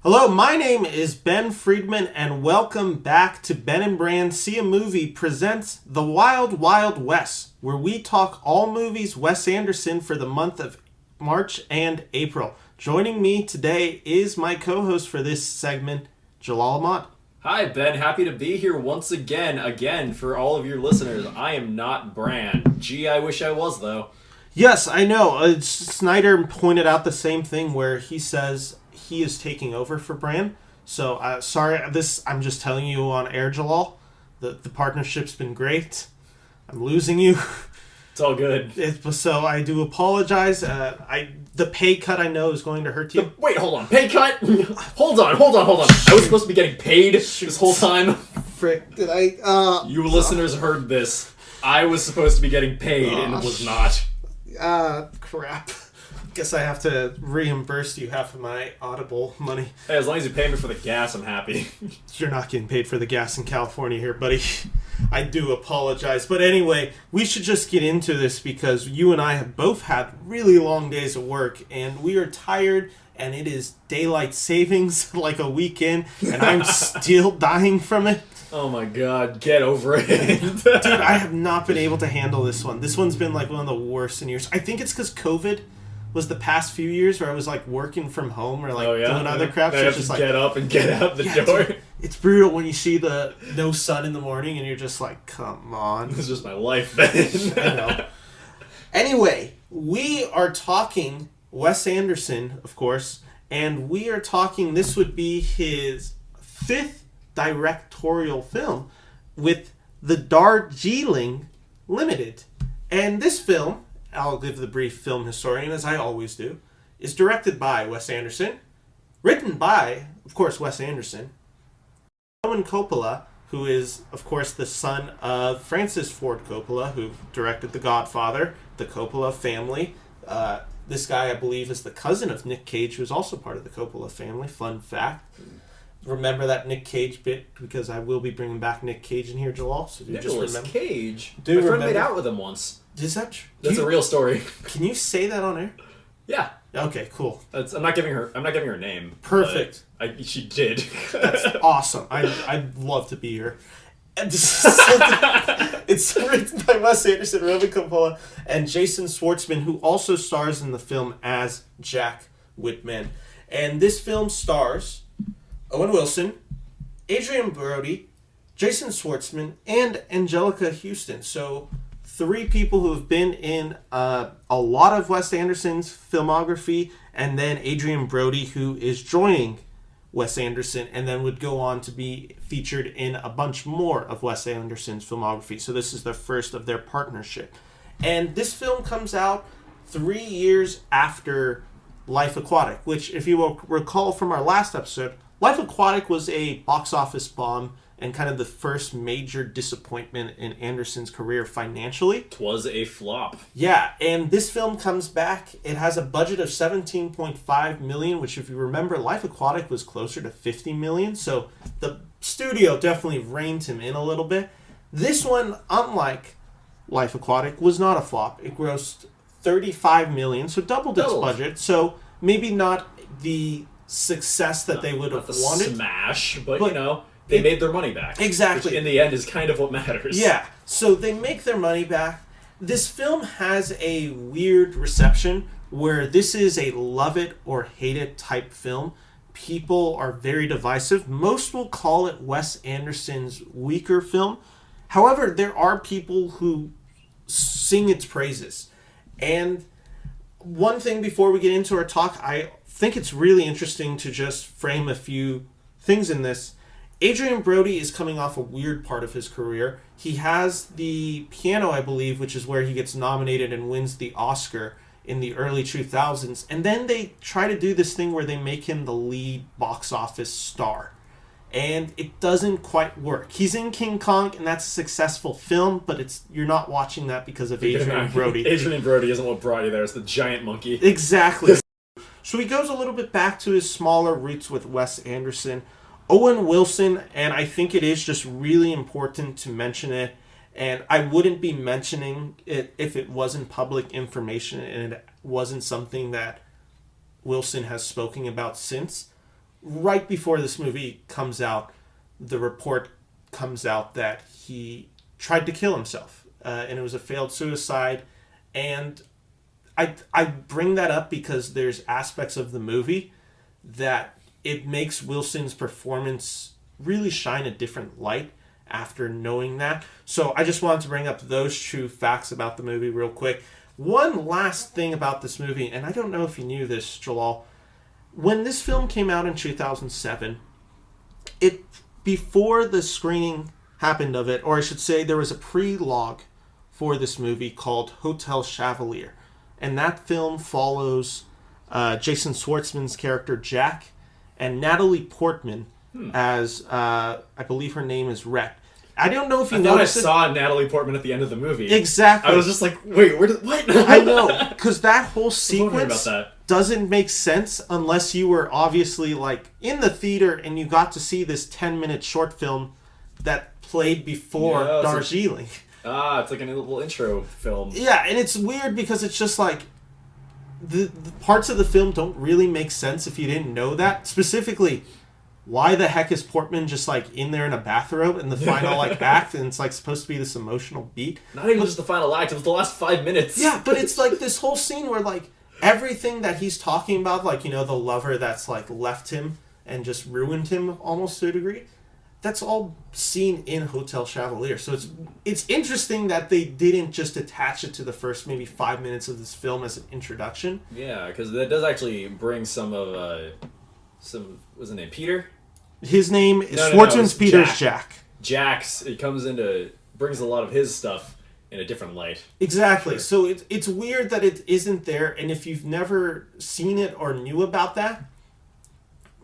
Hello, my name is Ben Friedman, and welcome back to Ben and Brand See a Movie presents The Wild Wild West, where we talk all movies Wes Anderson for the month of March and April. Joining me today is my co-host for this segment, Jalal Ahmad. Hi, Ben. Happy to be here once again, for all of your listeners. I am not Brand. Gee, I wish I was, though. Yes, I know. Snyder pointed out the same thing where he says he is taking over for Brand. So, sorry, I'm just telling you on air, Jalal. The partnership's been great. I'm losing you. It's all good. So I do apologize. The pay cut I know is going to hurt you. Wait, hold on. Pay cut? Hold on. I was supposed to be getting paid this whole time. Frick, did I? You listeners heard this. I was supposed to be getting paid and was not. Crap. Guess I have to reimburse you half of my Audible money. Hey, as long as you pay me for the gas, I'm happy. You're not getting paid for the gas in California here, buddy. I do apologize. But anyway, we should just get into this because you and I have both had really long days of work and we are tired and it is daylight savings like a weekend and I'm still dying from it. Oh my god, get over it. Dude, I have not been able to handle this one. This one's been like one of the worst in years. I think it's because COVID was the past few years where I was like working from home or like doing other crap. So just like get up and get out the door. Dude, it's brutal when you see the no sun in the morning and you're just like, come on. This is just my life, Ben. I know. Anyway, we are talking Wes Anderson, of course, and we are talking, this would be his fifth directorial film with the Darjeeling Limited. And this film, I'll give the brief film historian, as I always do, is directed by Wes Anderson, written by, of course, Wes Anderson, Owen Coppola, who is, of course, the son of Francis Ford Coppola, who directed The Godfather, the Coppola family. This guy, I believe, is the cousin of Nick Cage, who is also part of the Coppola family. Fun fact. Remember that Nick Cage bit, because I will be bringing back Nick Cage in here, Jalal. So Nicolas Cage? My friend made out with him once. Is that true? That's a real story. Can you say that on air? Yeah. Okay, cool. I'm not giving her name. Perfect. She did. That's awesome. I'd love to be here. It's written by Wes Anderson, Owen Coppola, and Jason Schwartzman, who also stars in the film as Jack Whitman. And this film stars Owen Wilson, Adrian Brody, Jason Schwartzman, and Angelica Houston. So, three people who have been in a lot of Wes Anderson's filmography, and then Adrian Brody, who is joining Wes Anderson, and then would go on to be featured in a bunch more of Wes Anderson's filmography. So this is the first of their partnership. And this film comes out 3 years after Life Aquatic, which, if you will recall from our last episode, Life Aquatic was a box office bomb and kind of the first major disappointment in Anderson's career financially. 'Twas a flop. Yeah, and this film comes back. It has a budget of $17.5 million, which, if you remember, Life Aquatic was closer to $50 million. So the studio definitely reined him in a little bit. This one, unlike Life Aquatic, was not a flop. It grossed $35 million, so doubled its budget. So maybe not the success that they would have wanted. Smash, but you know, they made their money back. Exactly. Which in the end is kind of what matters. Yeah. So they make their money back. This film has a weird reception where this is a love it or hate it type film. People are very divisive. Most will call it Wes Anderson's weaker film. However, there are people who sing its praises. And one thing before we get into our talk, I think it's really interesting to just frame a few things in this. Adrian Brody is coming off a weird part of his career. He has the piano, I believe, which is where he gets nominated and wins the Oscar in the early 2000s. And then they try to do this thing where they make him the lead box office star. And it doesn't quite work. He's in King Kong, and that's a successful film, but you're not watching that because of Adrian Brody. Adrian Brody isn't what brought you there. It's the giant monkey. Exactly. So he goes a little bit back to his smaller roots with Wes Anderson. Owen Wilson, and I think it is just really important to mention it, and I wouldn't be mentioning it if it wasn't public information and it wasn't something that Wilson has spoken about since. right before this movie comes out, the report comes out that he tried to kill himself, and it was a failed suicide. And I bring that up because there's aspects of the movie that it makes Wilson's performance really shine a different light after knowing that. So I just wanted to bring up those true facts about the movie real quick. One last thing about this movie, and I don't know if you knew this, Jalal. When this film came out in 2007, before the screening happened of it, or I should say there was a pre-log for this movie called Hotel Chevalier. And that film follows Jason Schwartzman's character Jack and Natalie Portman as, I believe her name is Rhett. I don't know if you noticed it. I saw Natalie Portman at the end of the movie. Exactly. I was just like, wait, what? I know, because that whole sequence doesn't make sense unless you were obviously like in the theater and you got to see this 10-minute short film that played before Darjeeling. It's like a little intro film. Yeah, and it's weird because it's just like the parts of the film don't really make sense if you didn't know that. Specifically, why the heck is Portman just like in there in a bathrobe in the final like act, and it's like supposed to be this emotional beat? Not even just the final act, it was the last 5 minutes. Yeah, but it's like this whole scene where like everything that he's talking about, like, you know, the lover that's like left him and just ruined him almost to a degree, that's all seen in Hotel Chevalier. So it's interesting that they didn't just attach it to the first maybe 5 minutes of this film as an introduction. Yeah, because that does actually bring some of what's his name, Peter? His name is Schwartzman's Peter's Jack. Jack's, it brings a lot of his stuff in a different light. Exactly. Sure. So it's weird that it isn't there, and if you've never seen it or knew about that,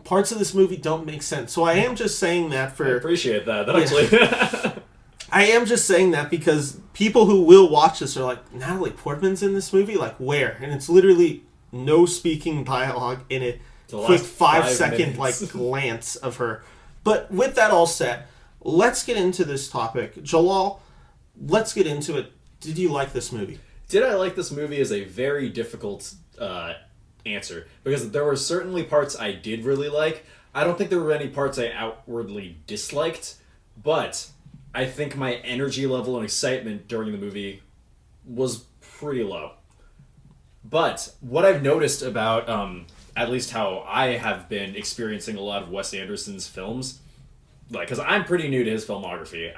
parts of this movie don't make sense. So I am just saying that for... I appreciate that. Actually... I am just saying that because people who will watch this are like, Natalie Portman's in this movie? Like, where? And it's literally no speaking dialogue in it. Quick 5-second like glance of her. But with that all said, let's get into this topic. Jalal, let's get into it. Did you like this movie? Did I like this movie is a very difficult answer, because there were certainly parts I did really like. I don't think there were any parts I outwardly disliked, but I think my energy level and excitement during the movie was pretty low. But what I've noticed about at least how I have been experiencing a lot of Wes Anderson's films, like, because I'm pretty new to his filmography.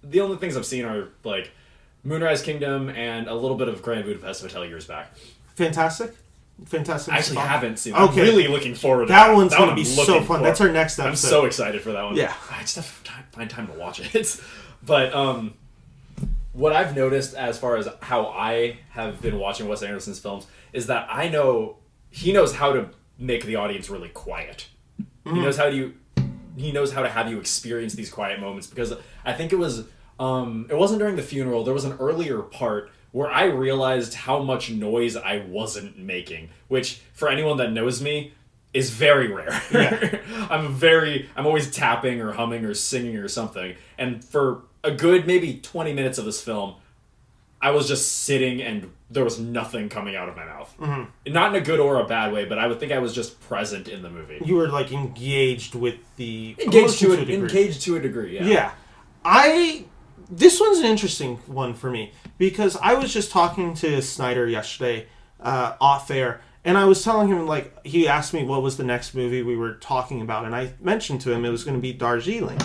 The only things I've seen are like Moonrise Kingdom and a little bit of Grand Budapest Hotel years back. Fantastic. I actually haven't seen that. Okay. I'm really looking forward to that. That one's going to be so fun. That's our next episode. I'm so excited for that one. Yeah. I just have to find time to watch it. But what I've noticed as far as how I have been watching Wes Anderson's films is that I know he knows how to make the audience really quiet. Mm-hmm. He knows how to have you experience these quiet moments, because I think it wasn't during the funeral. There was an earlier part where I realized how much noise I wasn't making, which for anyone that knows me is very rare. Yeah. I'm always tapping or humming or singing or something. And for a good maybe 20 minutes of this film, I was just sitting and there was nothing coming out of my mouth. Mm-hmm. Not in a good or a bad way, but I would think I was just present in the movie. You were like engaged with the... Engaged to a degree, yeah. Yeah. This one's an interesting one for me, because I was just talking to Snyder yesterday, off air, and I was telling him, like, he asked me what was the next movie we were talking about, and I mentioned to him it was going to be Darjeeling.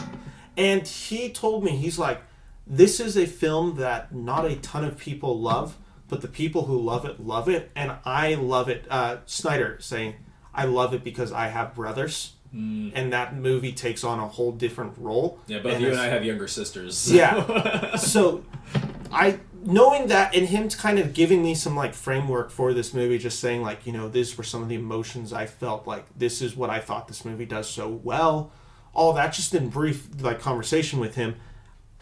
And he told me, he's like, this is a film that not a ton of people love, but the people who love it, and I love it. Snyder saying, I love it because I have brothers. And that movie takes on a whole different role. Yeah, both you and I have younger sisters. Yeah. So, knowing that, and him kind of giving me some like framework for this movie, just saying like, you know, these were some of the emotions I felt, like this is what I thought this movie does so well. All that, just in brief like conversation with him.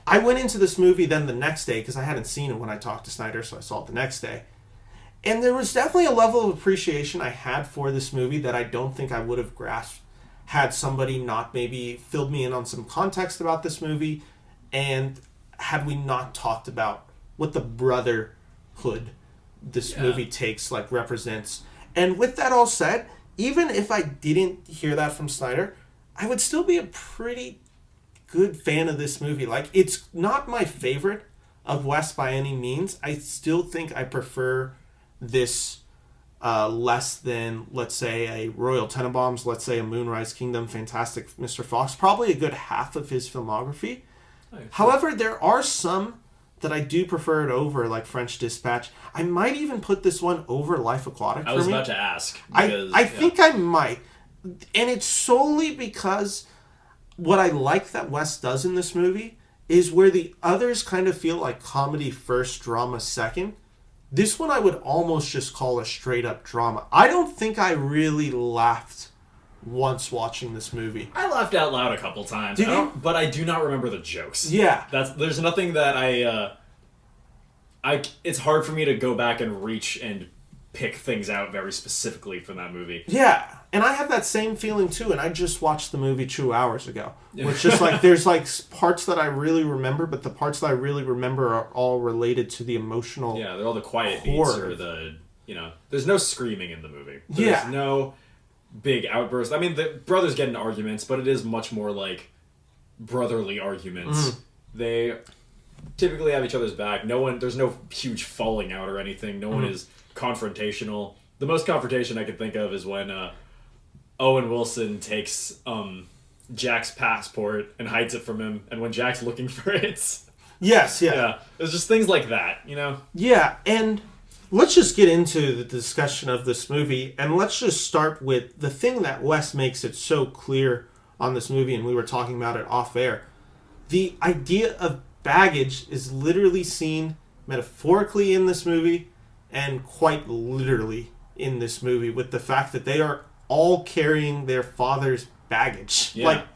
I went into this movie then the next day, because I hadn't seen it when I talked to Snyder, so I saw it the next day. And there was definitely a level of appreciation I had for this movie that I don't think I would have grasped had somebody not maybe filled me in on some context about this movie, and had we not talked about what the brotherhood this movie represents. And with that all said, even if I didn't hear that from Snyder, I would still be a pretty good fan of this movie. Like, it's not my favorite of Wes by any means. I still think I prefer this less than, let's say, a Royal Tenenbaums, let's say a Moonrise Kingdom, Fantastic Mr. Fox, probably a good half of his filmography. However, there are some that I do prefer it over, like French Dispatch. I might even put this one over Life Aquatic for me. I was about to ask. I think I might. And it's solely because what I like that Wes does in this movie is where the others kind of feel like comedy first, drama second. This one I would almost just call a straight up drama. I don't think I really laughed once watching this movie. I laughed out loud a couple times. But I do not remember the jokes. Yeah. There's nothing that it's hard for me to go back and reach and pick things out very specifically from that movie. Yeah. And I have that same feeling too, and I just watched the movie 2 hours ago. Which just like, there's like parts that I really remember, but the parts that I really remember are all related to the emotional. Yeah, they're all the quiet beats or there's no screaming in the movie. There's no big outbursts. I mean, the brothers get in arguments, but it is much more like brotherly arguments. They typically have each other's back. There's no huge falling out or anything. No one is confrontational. The most confrontation I can think of is when Owen Wilson takes Jack's passport and hides it from him, and when Jack's looking for it. Yes, yeah. Yeah. It's just things like that, Yeah, and let's just get into the discussion of this movie, and let's just start with the thing that Wes makes it so clear on this movie, and we were talking about it off air. The idea of baggage is literally seen metaphorically in this movie, and quite literally in this movie, with the fact that they are all carrying their father's baggage. Yeah. Like,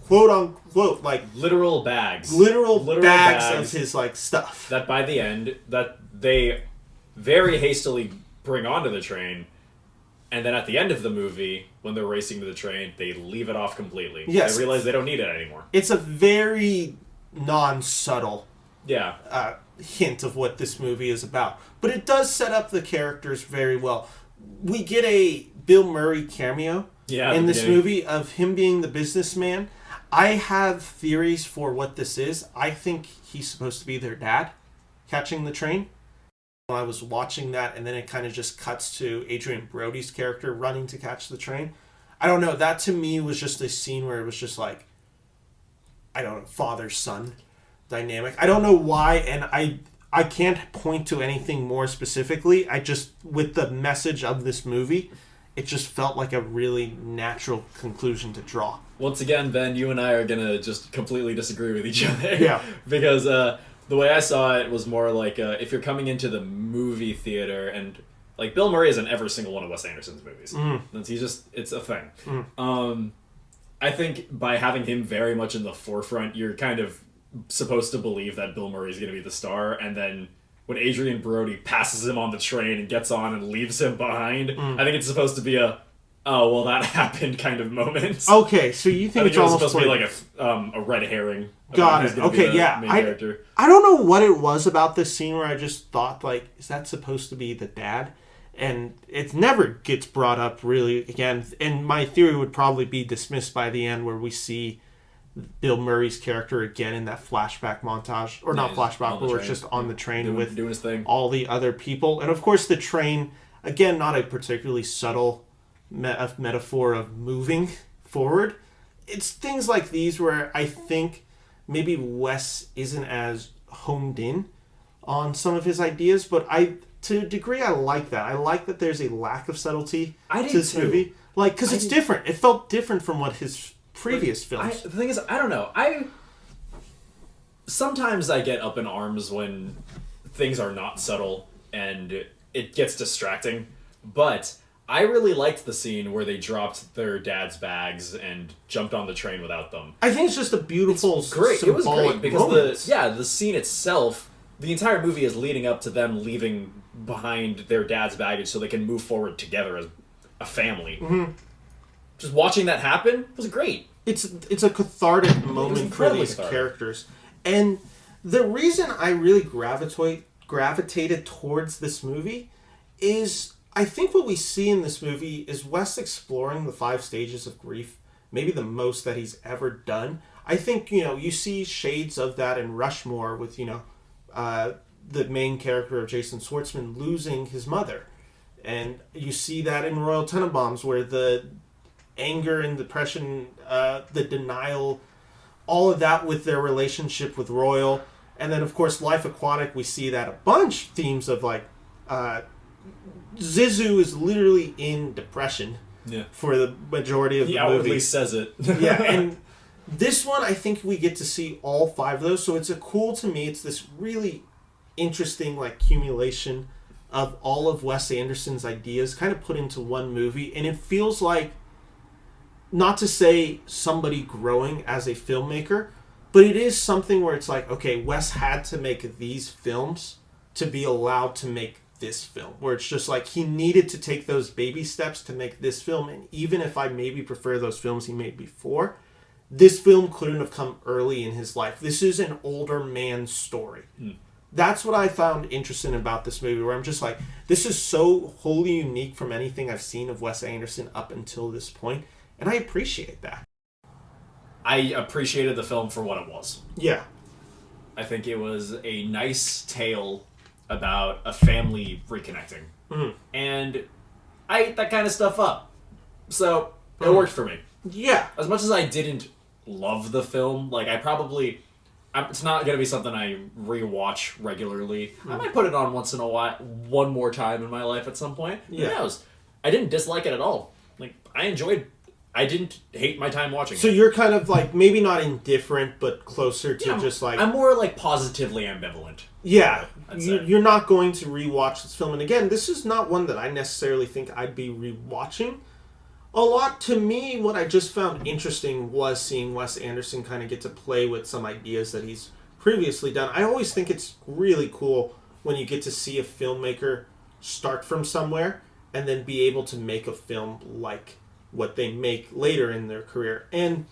quote unquote, like literal bags. Literal bags of his like stuff. That by the end, that they very hastily bring onto the train, and then at the end of the movie, when they're racing to the train, they leave it off completely. Yes. They realize they don't need it anymore. It's a very non-subtle Yeah. hint of what this movie is about. But it does set up the characters very well. We get a Bill Murray cameo in this movie of him being the businessman. I have theories for what this is. I think he's supposed to be their dad catching the train. I was watching that, and then it kind of just cuts to Adrian Brody's character running to catch the train. I don't know. That to me was just a scene where it was just like, I don't know, father-son dynamic. I don't know why, and I can't point to anything more specifically. I just, with the message of this movie, it just felt like a really natural conclusion to draw. Once again, Ben, you and I are going to just completely disagree with each other. Yeah. Because the way I saw it was more like if you're coming into the movie theater, and like Bill Murray is in every single one of Wes Anderson's movies. It's a thing. I think by having him very much in the forefront, you're kind of supposed to believe that Bill Murray is going to be the star, and then when Adrian Brody passes him on the train and gets on and leaves him behind, I think it's supposed to be a, oh, well, that happened kind of moment. Okay, so you think it's almost supposed to be like a red herring. Got it. Okay, yeah. I don't know what it was about this scene where I just thought, like, is that supposed to be the dad? And it never gets brought up really again. And my theory would probably be dismissed by the end, where we see Bill Murray's character again in that flashback montage, or not flashback, but it's just on the train with doing his thing. All the other people. And of course the train, again, not a particularly subtle metaphor of moving forward. It's things like these where I think maybe Wes isn't as honed in on some of his ideas, but to a degree, I like that. I like that there's a lack of subtlety to this movie. Like, because it's different. It felt different from what his previous films. The thing is, I don't know. Sometimes I get up in arms when things are not subtle and it gets distracting. But I really liked the scene where they dropped their dad's bags and jumped on the train without them. I think it's just a beautiful, great. It was great because moment. the scene itself, the entire movie is leading up to them leaving behind their dad's baggage so they can move forward together as a family. Mm-hmm. Just watching that happen was great. It's a cathartic moment for these characters. And the reason I really gravitated towards this movie is I think what we see in this movie is Wes exploring the 5 stages of grief, maybe the most that he's ever done. I think, you see shades of that in Rushmore with, the main character of Jason Schwartzman losing his mother. And you see that in Royal Tenenbaums, where the anger and depression, the denial, all of that with their relationship with Royal. And then, of course, Life Aquatic, we see that a bunch. Themes of, Zizou is literally in depression for the majority of the movie. He outwardly says it. Yeah, and this one, I think we get to see all 5 of those. So it's to me, it's this really interesting, accumulation of all of Wes Anderson's ideas kind of put into one movie. And it feels like, not to say somebody growing as a filmmaker, but it is something where it's okay, Wes had to make these films to be allowed to make this film, where it's just he needed to take those baby steps to make this film. And even if I maybe prefer those films he made before, this film couldn't have come early in his life. This is an older man's story. That's what I found interesting about this movie, where I'm just this is so wholly unique from anything I've seen of Wes Anderson up until this point, and I appreciate that. I appreciated the film for what it was. Yeah. I think it was a nice tale about a family reconnecting. And I ate that kind of stuff up. So, it worked for me. Yeah. As much as I didn't love the film, it's not going to be something I rewatch regularly. I might put it on once in a while, one more time in my life at some point. Who knows? I didn't dislike it at all. I didn't hate my time watching it. So you're kind of maybe not indifferent, but closer to I'm more positively ambivalent. Yeah. You're not going to rewatch this film. And again, this is not one that I necessarily think I'd be rewatching a lot. To me, what I just found interesting was seeing Wes Anderson kind of get to play with some ideas that he's previously done. I always think it's really cool when you get to see a filmmaker start from somewhere and then be able to make a film like what they make later in their career. And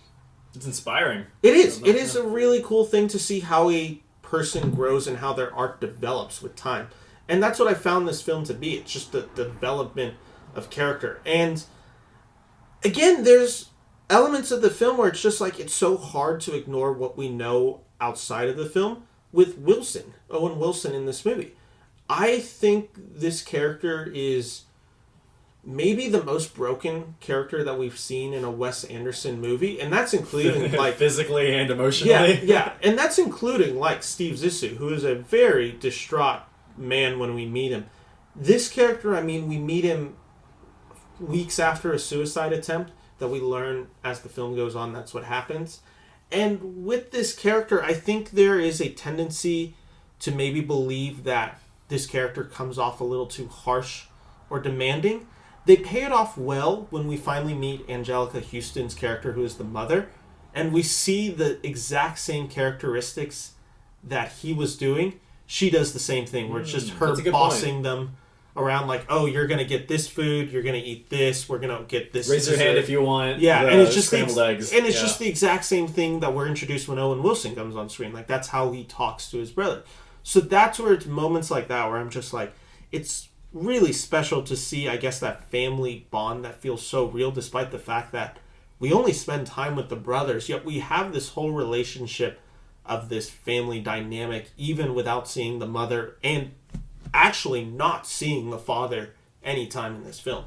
it's inspiring. It is. It is a really cool thing to see how a person grows and how their art develops with time. And that's what I found this film to be. It's just the development of character. And again, there's elements of the film where it's just it's so hard to ignore what we know outside of the film with Owen Wilson in this movie. I think this character is maybe the most broken character that we've seen in a Wes Anderson movie, and that's including physically and emotionally. Yeah, and that's including Steve Zissou, who is a very distraught man when we meet him. This character, we meet him weeks after a suicide attempt that we learn as the film goes on that's what happens. And with this character, I think there is a tendency to maybe believe that this character comes off a little too harsh or demanding. They pay it off well when we finally meet Angelica Houston's character, who is the mother, and we see the exact same characteristics that he was doing. She does the same thing, where it's just her bossing them around oh, you're going to get this food, you're going to eat this, we're going to get this. Raise your hand if you want. Yeah, and it's just scrambled eggs. And it's just the exact same thing that we're introduced when Owen Wilson comes on screen. That's how he talks to his brother. So that's where it's moments like that where I'm just it's really special to see, I guess, that family bond that feels so real, despite the fact that we only spend time with the brothers, yet we have this whole relationship of this family dynamic, even without seeing the mother, and actually not seeing the father anytime in this film.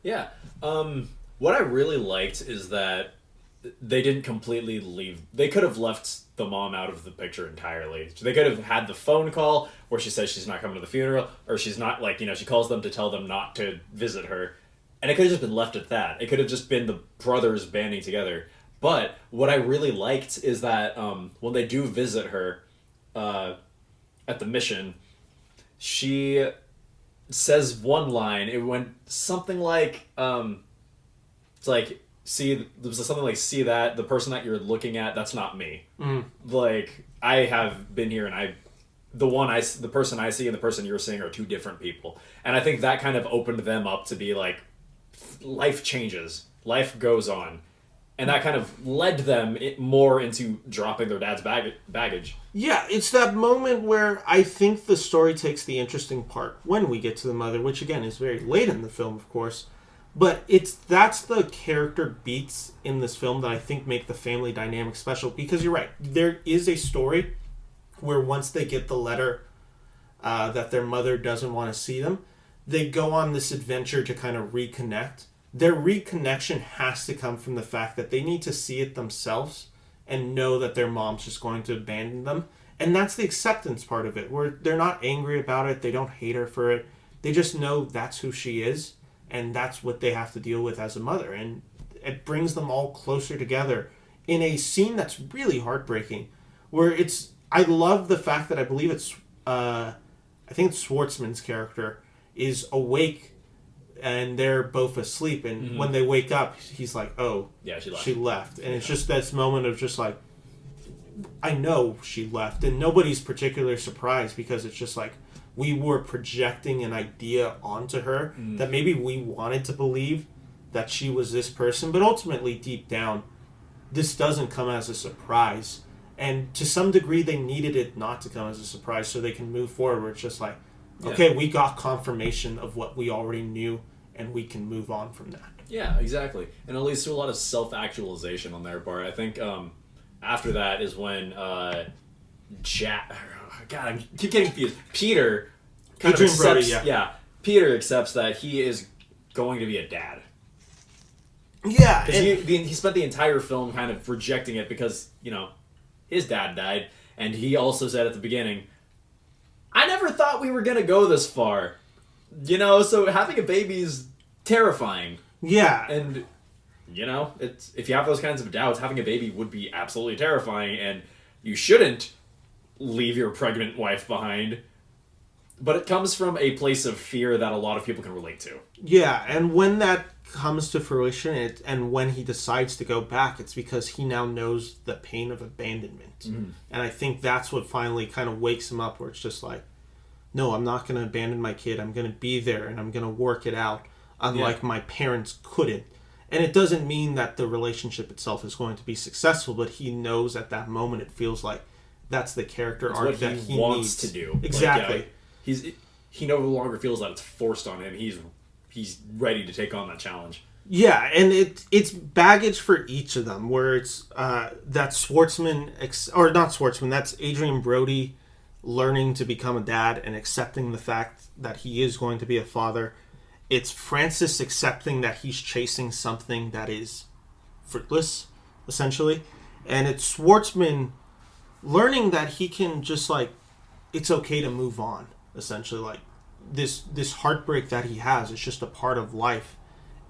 Yeah. What I really liked is that they didn't completely leave. They could have left the mom out of the picture entirely. So they could have had the phone call where she says she's not coming to the funeral, or she's not she calls them to tell them not to visit her. And it could have just been left at that. It could have just been the brothers banding together. But what I really liked is that when they do visit her at the mission, she says one line. It went something like, see, there was something like, see that, the person that you're looking at, that's not me. I have been here, and the person I see and the person you're seeing are two different people. And I think that kind of opened them up to be life changes, life goes on. And that kind of led them more into dropping their dad's baggage. Yeah, it's that moment where I think the story takes the interesting part when we get to the mother, which again is very late in the film, of course. But that's the character beats in this film that I think make the family dynamic special. Because you're right, there is a story where once they get the letter that their mother doesn't want to see them, they go on this adventure to kind of reconnect. Their reconnection has to come from the fact that they need to see it themselves and know that their mom's just going to abandon them. And that's the acceptance part of it, where they're not angry about it, they don't hate her for it. They just know that's who she is, and that's what they have to deal with as a mother. And it brings them all closer together in a scene that's really heartbreaking, where I love the fact that I believe I think it's Schwartzman's character is awake and they're both asleep, and when they wake up, he's like, oh, yeah, she left. And it's just this moment of just like, I know she left, and nobody's particularly surprised, because it's just like, we were projecting an idea onto her that maybe we wanted to believe that she was this person, but ultimately, deep down, this doesn't come as a surprise. And to some degree, they needed it not to come as a surprise so they can move forward. It's just like, okay, we got confirmation of what we already knew, and we can move on from that. Yeah, exactly. And it leads to a lot of self-actualization on their part. I think after that is when God, I keep getting confused. Peter kind Adrian of accepts, Brody, Peter accepts that he is going to be a dad. Yeah. Because he spent the entire film kind of rejecting it because, his dad died. And he also said at the beginning, I never thought we were going to go this far. So having a baby is terrifying. Yeah. And, if you have those kinds of doubts, having a baby would be absolutely terrifying, and you shouldn't leave your pregnant wife behind. But it comes from a place of fear that a lot of people can relate to. Yeah, and when that comes to fruition, and when he decides to go back, it's because he now knows the pain of abandonment. Mm-hmm. And I think that's what finally kind of wakes him up, where it's just like, no, I'm not going to abandon my kid. I'm going to be there, and I'm going to work it out, unlike my parents couldn't. And it doesn't mean that the relationship itself is going to be successful, but he knows at that moment it feels like that's the character arc that he wants needs to do. Exactly. He no longer feels that it's forced on him. He's ready to take on that challenge. Yeah, and it's baggage for each of them, where it's that Schwartzman, or not Schwartzman, that's Adrian Brody learning to become a dad and accepting the fact that he is going to be a father. It's Francis accepting that he's chasing something that is fruitless, essentially. And it's Schwartzman learning that he can just, like, it's okay to move on, essentially. Like, this heartbreak that he has is just a part of life.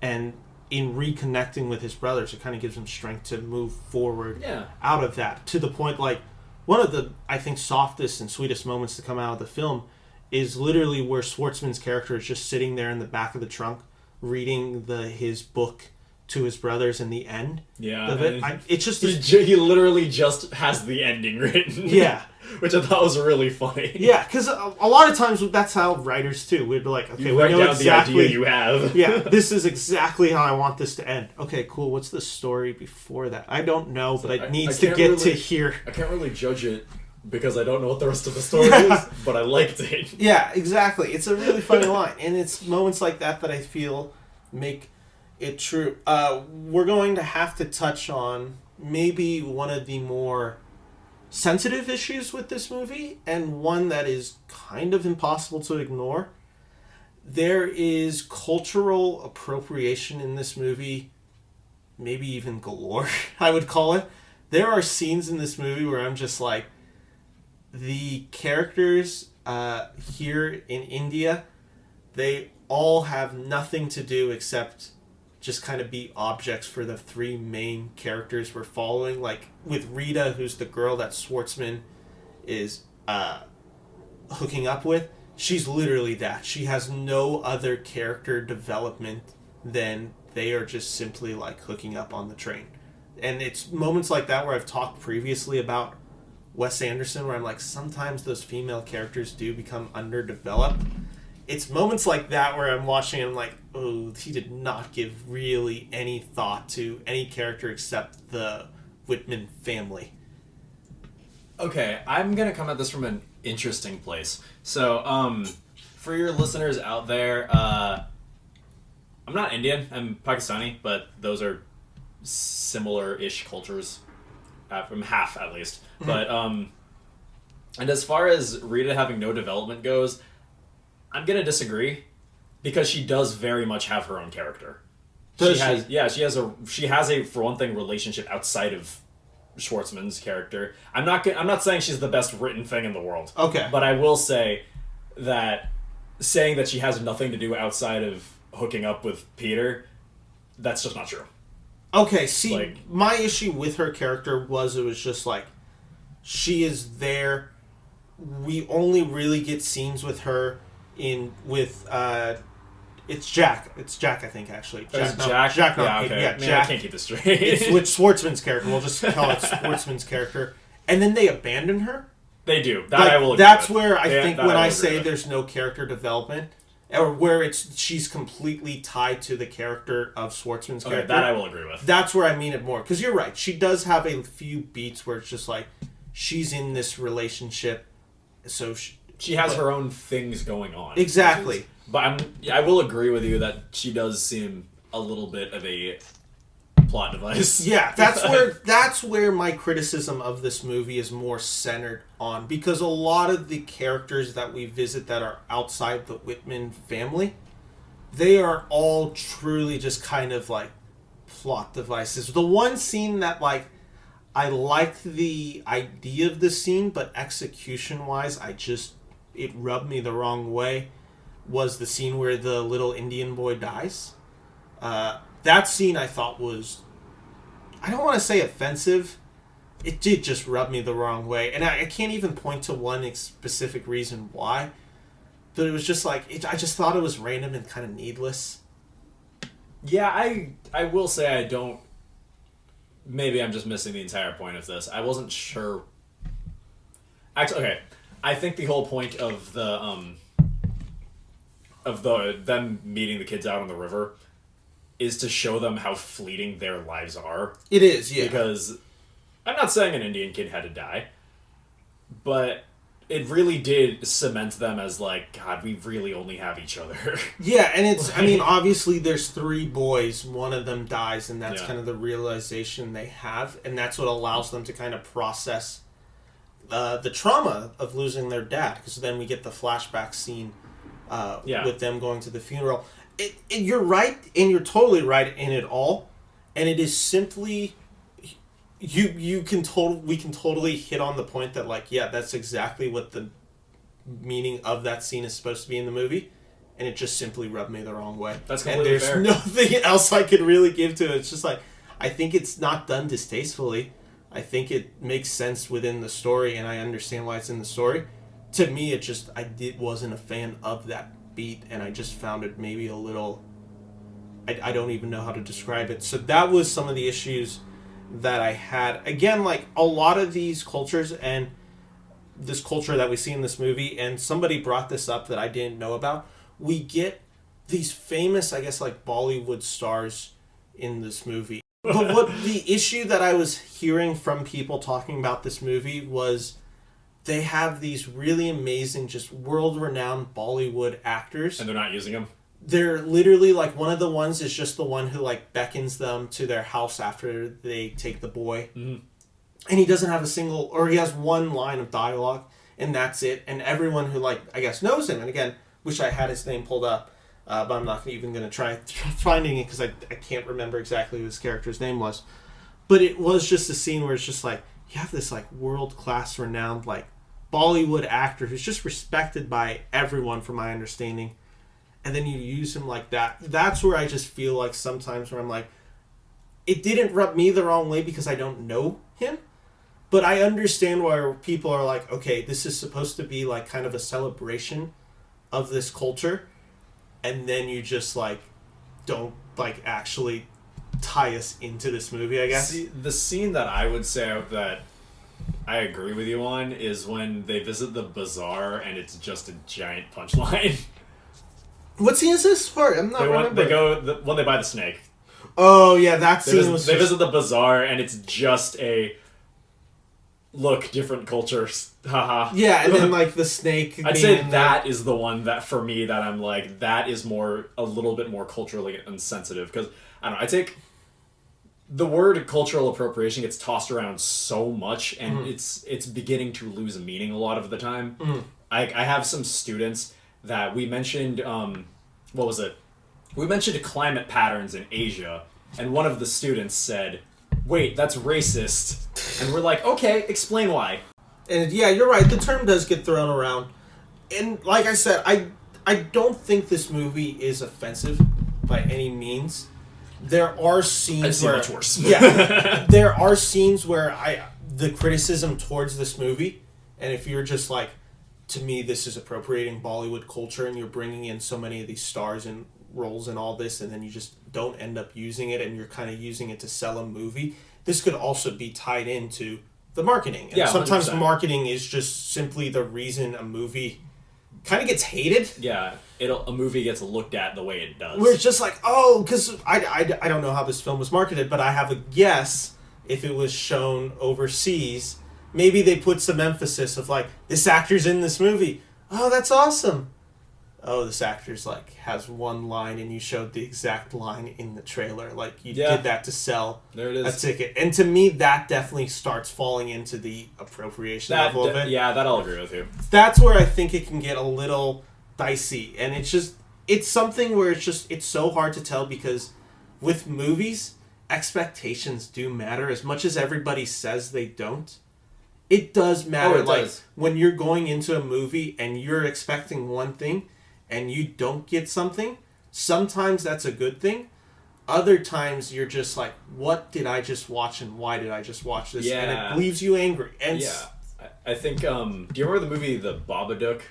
And in reconnecting with his brothers, it kind of gives him strength to move forward out of that. To the point, like, one of the, I think, softest and sweetest moments to come out of the film is literally where Schwartzman's character is just sitting there in the back of the trunk reading his book to his brothers in the end of it. It's just he literally just has the ending written. Yeah. Which I thought was really funny. Yeah, because a lot of times that's how writers too. We'd be like, okay, you we write know down exactly the idea you have. Yeah, this is exactly how I want this to end. Okay, cool. What's the story before that? I don't know, but it needs to get to here. I can't really judge it because I don't know what the rest of the story is, but I liked it. Yeah, exactly. It's a really funny line, and it's moments like that I feel make it true. We're going to have to touch on maybe one of the more sensitive issues with this movie, and one that is kind of impossible to ignore. There is cultural appropriation in this movie, maybe even galore, I would call it. There are scenes in this movie where I'm just like, the characters here in India, they all have nothing to do except just kind of be objects for the three main characters we're following. Like with Rita, who's the girl that Schwartzman is hooking up with, she's literally that. She has no other character development than they are just simply like hooking up on the train. And it's moments like that where I've talked previously about Wes Anderson, where I'm like, sometimes those female characters do become underdeveloped. it's moments like that where I'm watching and I'm like, oh, he did not give really any thought to any character except the Whitman family. Okay, I'm gonna come at this from an interesting place. So, for your listeners out there, I'm not Indian, I'm Pakistani, but those are similar-ish cultures, from half at least. Mm-hmm. But, and as far as Rita having no development goes, I'm gonna disagree, because she does very much have her own character. She has a for one thing relationship outside of Schwartzman's character. I'm not saying she's the best written thing in the world. Okay. But I will say that saying that she has nothing to do outside of hooking up with Peter, that's just not true. Okay, see, my issue with her character it was just like, she is there. We only really get scenes with her it's Jack. It's Jack, I think, actually. Jack? Jack, yeah, okay. Yeah, Jack. I can't keep this straight. It's with Schwartzman's character. We'll just call it Schwartzman's character. And then they abandon her? They do. That I will agree That's with. where I think when I say there's no character development, or where she's completely tied to the character of Schwartzman's character. That I will agree with. That's where I mean it more. Because you're right. She does have a few beats where it's just like, she's in this relationship, so she has her own things going on. Exactly. But I will agree with you that she does seem a little bit of a plot device. Yeah, that's where my criticism of this movie is more centered on, because a lot of the characters that we visit that are outside the Whitman family, they are all truly just kind of like plot devices. The one scene that like I liked the idea of the scene, but execution-wise, it rubbed me the wrong way, was the scene where the little Indian boy dies. That scene I thought was, I don't want to say offensive, it did just rub me the wrong way. And I can't even point to one specific reason why, but it was just like, I just thought it was random and kind of needless. Yeah, I will say I don't, maybe I'm just missing the entire point of this. I wasn't sure. Actually, okay. I think the whole point of them meeting the kids out on the river is to show them how fleeting their lives are. It is, yeah. Because I'm not saying an Indian kid had to die, but it really did cement them as like, God, we really only have each other. Yeah, and it's, I mean, obviously there's 3 boys, one of them dies, and that's kind of the realization they have, and that's what allows them to kind of process the trauma of losing their dad, because then we get the flashback scene with them going to the funeral. You're right, and you're totally right in it all, and it is simply we can totally hit on the point that like, yeah, that's exactly what the meaning of that scene is supposed to be in the movie, and it just simply rubbed me the wrong way. That's completely fair. And there's nothing else I could really give to it. It's just like, I think it's not done distastefully. I think it makes sense within the story, and I understand why it's in the story. To me, wasn't a fan of that beat, and I just found it maybe a little, I don't even know how to describe it. So that was some of the issues that I had. Again, like a lot of these cultures and this culture that we see in this movie, and somebody brought this up that I didn't know about, we get these famous, I guess, like Bollywood stars in this movie. But what the issue that I was hearing from people talking about this movie was they have these really amazing, just world-renowned Bollywood actors. And they're not using them? They're literally, like, one of the ones is just the one who, like, beckons them to their house after they take the boy. Mm-hmm. And he doesn't have he has one line of dialogue, and that's it. And everyone who, like, I guess knows him, and again, wish I had his name pulled up, but I'm not even going to try finding it because I can't remember exactly who his character's name was. But it was just a scene where it's just like, you have this, like, world-class renowned, like, Bollywood actor who's just respected by everyone, from my understanding, and then you use him like that. That's where I just feel like sometimes where I'm like, it didn't rub me the wrong way because I don't know him, but I understand why people are like, okay, this is supposed to be like kind of a celebration of this culture, and then you just like don't like actually tie us into this movie, I guess. See, the scene that I would say that I agree with you on is when they visit the bazaar and it's just a giant punchline. What scene is this? Sorry, I'm not remembering. When they buy the snake. Oh yeah, that scene was. They visit the bazaar, and it's just a look, different cultures. Haha. Yeah, and then like the snake. I'd say that is the one that for me that I'm like that is a little bit more culturally insensitive because I don't know. I take the word cultural appropriation gets tossed around so much, and it's beginning to lose meaning a lot of the time. I have some students that we mentioned. What was it? We mentioned climate patterns in Asia, and one of the students said, "Wait, that's racist." And we're like, "Okay, explain why." And yeah, you're right. The term does get thrown around, and like I said, I don't think this movie is offensive by any means. There are scenes where much worse. Yeah, there are scenes where the criticism towards this movie, and if you're just like, to me, this is appropriating Bollywood culture, and you're bringing in so many of these stars and roles and all this, and then you just don't end up using it, and you're kind of using it to sell a movie. This could also be tied into the marketing. And sometimes 100%. Marketing is just simply the reason a movie kind of gets hated. Yeah, a movie gets looked at the way it does. Where it's just like, oh, because I don't know how this film was marketed, but I have a guess if it was shown overseas. Maybe they put some emphasis of like, this actor's in this movie. Oh, that's awesome. Oh, this actor's like has one line and you showed the exact line in the trailer. Like you did that to sell a ticket. And to me, that definitely starts falling into the appropriation level of it. Yeah, that I'll agree with you. That's where I think it can get a little dicey. And it's something where it's so hard to tell because with movies, expectations do matter as much as everybody says they don't. It does matter. When you're going into a movie and you're expecting one thing and you don't get something, sometimes that's a good thing. Other times you're just like, what did I just watch and why did I just watch this? Yeah. And it leaves you angry. And I think, do you remember the movie The Babadook?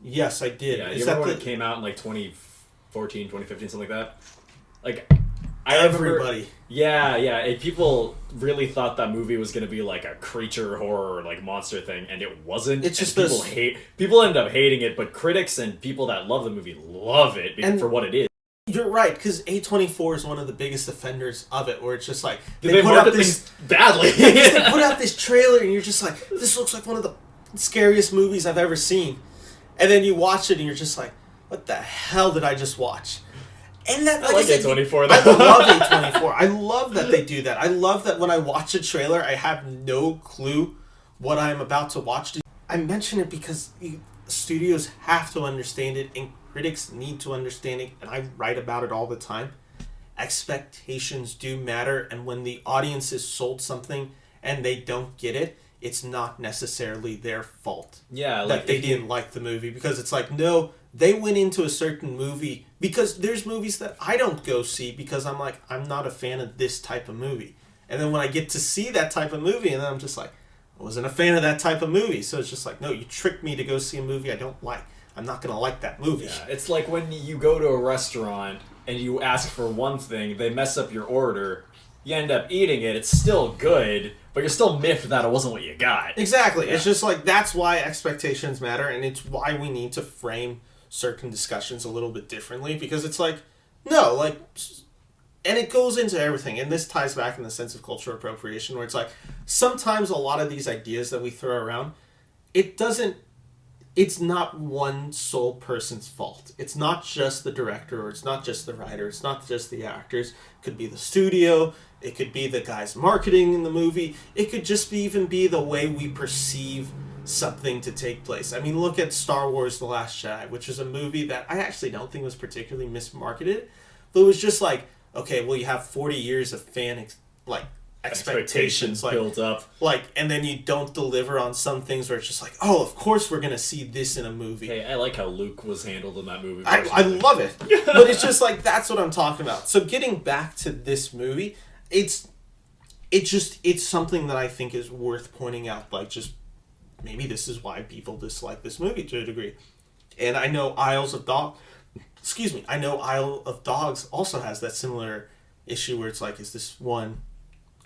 Yes, I did. Yeah, you remember when it came out in like 2014, 2015, something like that? Like, everybody. Yeah. People really thought that movie was going to be like a creature horror, like monster thing, and it wasn't. It's just people ended up hating it, but critics and people that love the movie love it for what it is. You're right, because A24 is one of the biggest offenders of it, where it's just like they put out this badly. They put out this trailer, and you're just like, this looks like one of the scariest movies I've ever seen, and then you watch it, and you're just like, what the hell did I just watch? And that, I like A24 though. I love A24. I love that they do that. I love that when I watch a trailer, I have no clue what I'm about to watch. I mention it because studios have to understand it, and critics need to understand it, and I write about it all the time. Expectations do matter, and when the audience is sold something and they don't get it, it's not necessarily their fault. Yeah, that they didn't like the movie, because it's like, no, they went into a certain movie, because there's movies that I don't go see because I'm like, I'm not a fan of this type of movie. And then when I get to see that type of movie, and then I'm just like, I wasn't a fan of that type of movie. So it's just like, no, you tricked me to go see a movie I don't like. I'm not going to like that movie. Yeah, it's like when you go to a restaurant and you ask for one thing, they mess up your order, you end up eating it, it's still good, but you're still miffed that it wasn't what you got. Exactly. Yeah. It's just like, that's why expectations matter, and it's why we need to frame certain discussions a little bit differently, because it's like, no, like, and it goes into everything, and this ties back in the sense of cultural appropriation, where it's like, sometimes a lot of these ideas that we throw around, it's not one sole person's fault. It's not just the director, or it's not just the writer, it's not just the actors. It could be the studio, it could be the guys marketing in the movie, it could just even be the way we perceive something to take place. I mean, look at Star Wars The Last Jedi, which is a movie that I actually don't think was particularly mismarketed, but it was just like, okay, well, you have 40 years of fan expectations built up, and then you don't deliver on some things where it's just like, oh, of course we're gonna see this in a movie. Hey, I like how Luke was handled in that movie. I love it. But it's just like, that's what I'm talking about. So getting back to this movie, it's something that I think is worth pointing out. Like, just maybe this is why people dislike this movie to a degree. And I know Isle of Dogs also has that similar issue where it's like, is this one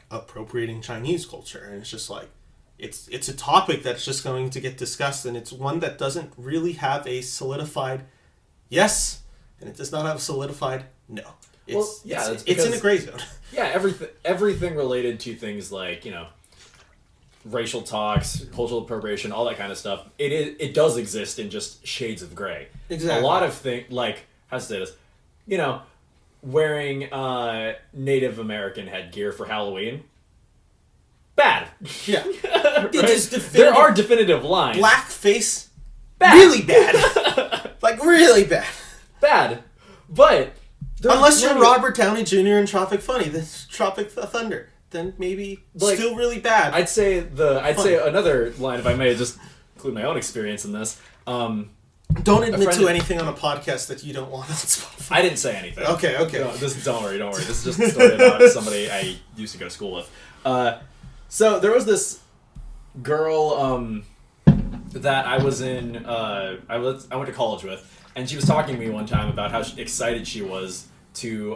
appropriating Chinese culture? And it's just like, it's a topic that's just going to get discussed, and it's one that doesn't really have a solidified yes and it does not have solidified no. It's in the gray zone. Yeah, everything related to things like, racial talks, cultural appropriation, all that kind of stuff. It does exist in just shades of gray. Exactly. A lot of things, like, how to say this, wearing Native American headgear for Halloween. Bad. Yeah. Right? There are definitive lines. Blackface. Bad. Really bad. Like, really bad. Bad. But... Unless you're Robert Downey Jr. in Tropic Funny, that's Tropic Thunder. Then maybe still really bad. I'd say another line, if I may just include my own experience in this. Don't admit to anything on a podcast that you don't want on Spotify. I didn't say anything. Okay. No, don't worry. This is just a story about somebody I used to go to school with. So there was this girl that I was in. I went to college with, and she was talking to me one time about how excited she was to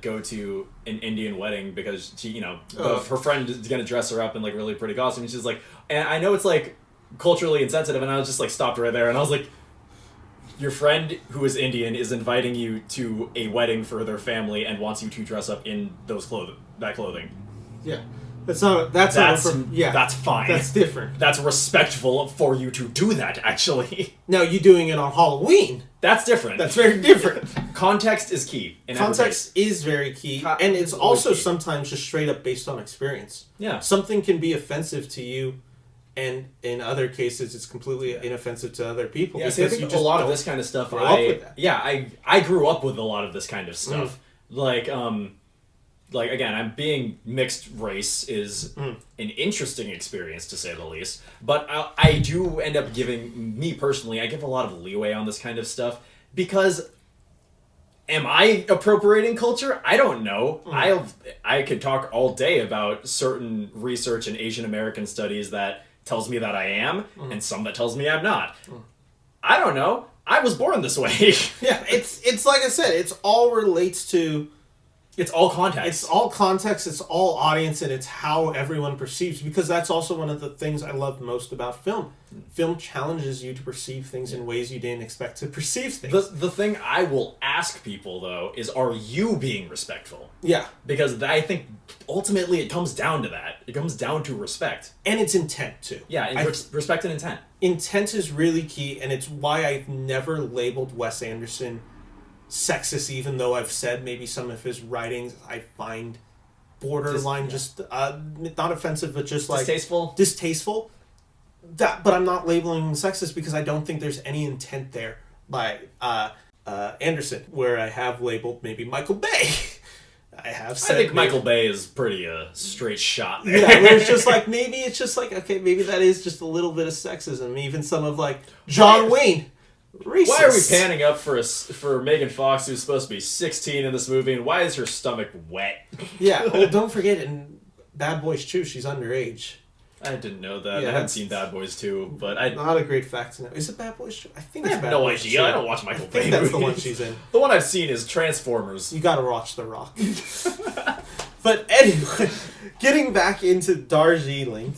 go to an Indian wedding because she, her friend is gonna dress her up in like really pretty costume. And she's like, and I know it's like culturally insensitive, and I was just like stopped right there, and I was like, your friend who is Indian is inviting you to a wedding for their family and wants you to dress up in that clothing. Yeah. That's fine. That's different. That's respectful for you to do that, actually. Now, you doing it on Halloween. That's different. That's very different. Context is key. Context is very key. And it's also sometimes just straight up based on experience. Yeah. Something can be offensive to you, and in other cases, it's completely inoffensive to other people. Yeah, I think a lot of this kind of stuff, I grew up with a lot of this kind of stuff. Like, again, I'm being mixed race is an interesting experience, to say the least. But I do end up me personally, I give a lot of leeway on this kind of stuff. Because, am I appropriating culture? I don't know. I could talk all day about certain research in Asian American studies that tells me that I am, and some that tells me I'm not. I don't know. I was born this way. Yeah, it's like I said, it's all relates to... It's all context. It's all context, it's all audience, and it's how everyone perceives. Because that's also one of the things I love most about film. Film challenges you to perceive things in ways you didn't expect to perceive things. The thing I will ask people, though, is are you being respectful? Yeah. Because I think ultimately it comes down to that. It comes down to respect. And it's intent, too. Yeah, respect and intent. Intent is really key, and it's why I've never labeled Wes Anderson sexist, even though I've said maybe some of his writings I find borderline not offensive, but just like distasteful. But I'm not labeling him sexist because I don't think there's any intent there by Anderson, where I have labeled maybe Michael Bay. I think Michael Bay is pretty straight shot there. Yeah, where it's just like maybe that is just a little bit of sexism. Even some of like John Wayne. Racist. Why are we panning up for Megan Fox, who's supposed to be 16 in this movie, and why is her stomach wet? Yeah, well, don't forget, in Bad Boys 2, she's underage. I didn't know that. Yeah, I haven't seen Bad Boys 2, but not a great fact to know. Is it Bad Boys 2? I think it's Bad Boys 2. I have no idea. I don't watch Michael Bay movies. That's the one she's in. The one I've seen is Transformers. You gotta watch The Rock. But anyway, getting back into Darjeeling,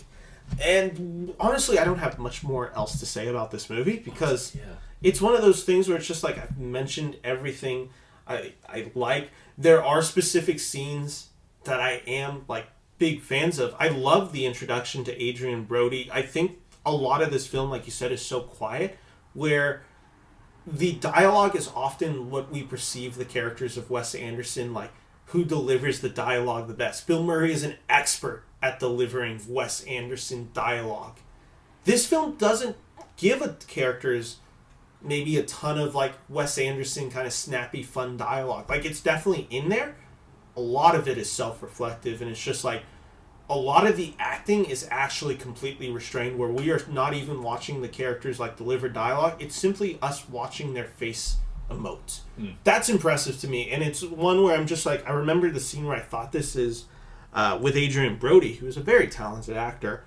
and honestly, I don't have much more else to say about this movie, because... Yeah. It's one of those things where it's just like I've mentioned everything I like. There are specific scenes that I am like big fans of. I love the introduction to Adrian Brody. I think a lot of this film, like you said, is so quiet, where the dialogue is often what we perceive the characters of Wes Anderson, like who delivers the dialogue the best. Bill Murray is an expert at delivering Wes Anderson dialogue. This film doesn't give a characters maybe a ton of like Wes Anderson kind of snappy, fun dialogue. Like, it's definitely in there. A lot of it is self-reflective, and it's just like a lot of the acting is actually completely restrained, where we are not even watching the characters like deliver dialogue. It's simply us watching their face emote. That's impressive to me, and it's one where I'm just like, I remember the scene where I thought this is with Adrian Brody, who is a very talented actor,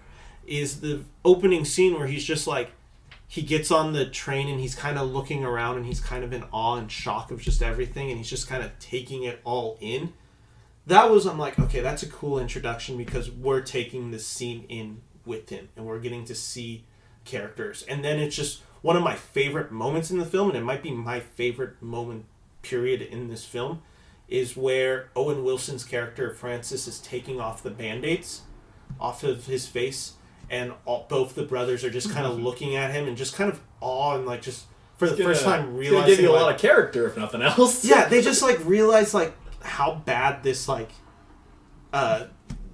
is the opening scene where he's just like, he gets on the train and he's kind of looking around and he's kind of in awe and shock of just everything, and he's just kind of taking it all in. I'm like, okay, that's a cool introduction, because we're taking this scene in with him and we're getting to see characters. And then it's just one of my favorite moments in the film, and it might be my favorite moment period in this film is where Owen Wilson's character Francis is taking off the band-aids off of his face, and both the brothers are just kind of looking at him and just kind of awe and like just for the first time realizing give you a lot of character if nothing else. Yeah, they just like realize like how bad this like